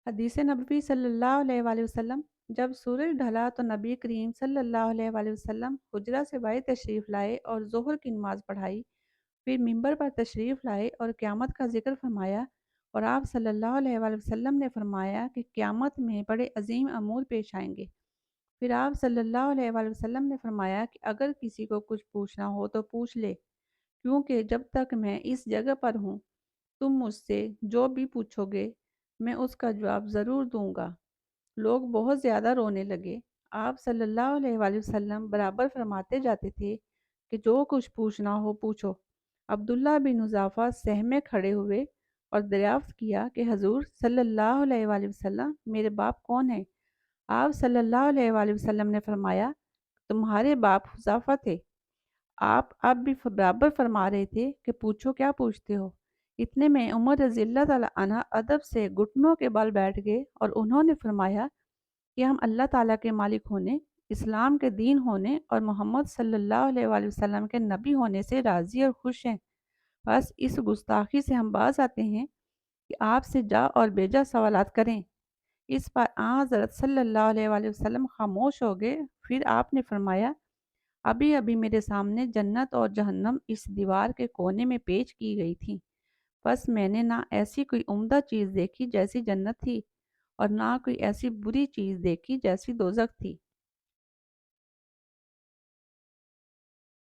حدیث نبوی صلی اللہ علیہ وآلہ وسلم۔ جب سورج ڈھلا تو نبی کریم صلی اللہ علیہ وآلہ وسلم حجرہ سے باہر تشریف لائے اور ظہر کی نماز پڑھائی، پھر ممبر پر تشریف لائے اور قیامت کا ذکر فرمایا، اور آپ صلی اللہ علیہ وآلہ وسلم نے فرمایا کہ قیامت میں بڑے عظیم امور پیش آئیں گے۔ پھر آپ صلی اللہ علیہ وآلہ وسلم نے فرمایا کہ اگر کسی کو کچھ پوچھنا ہو تو پوچھ لے، کیونکہ جب تک میں اس جگہ پر ہوں تم مجھ سے جو بھی پوچھو گے میں اس کا جواب ضرور دوں گا۔ لوگ بہت زیادہ رونے لگے۔ آپ صلی اللہ علیہ وآلہ وسلم برابر فرماتے جاتے تھے کہ جو کچھ پوچھنا ہو پوچھو۔ عبداللہ بن حذافہ سہمے کھڑے ہوئے اور دریافت کیا کہ حضور صلی اللہ علیہ وآلہ وسلم میرے باپ کون ہیں؟ آپ صلی اللہ علیہ وآلہ وسلم نے فرمایا تمہارے باپ حذافہ تھے۔ آپ اب بھی برابر فرما رہے تھے کہ پوچھو کیا پوچھتے ہو۔ اتنے میں عمر رضی اللہ تعالیٰ عنہ ادب سے گھٹنوں کے بل بیٹھ گئے اور انہوں نے فرمایا کہ ہم اللہ تعالیٰ کے مالک ہونے، اسلام کے دین ہونے اور محمد صلی اللہ علیہ وآلہ وسلم کے نبی ہونے سے راضی اور خوش ہیں۔ بس اس گستاخی سے ہم باز آتے ہیں کہ آپ سے جا اور بیجا سوالات کریں۔ اس پر آن حضرت صلی اللہ علیہ وآلہ وسلم خاموش ہو گئے۔ پھر آپ نے فرمایا ابھی ابھی میرے سامنے جنت اور جہنم اس دیوار کے کونے میں پیش کی گئی تھی، بس میں نے نہ ایسی کوئی عمدہ چیز دیکھی جیسی جنت تھی اور نہ کوئی ایسی بری چیز دیکھی جیسی دوزخ تھی۔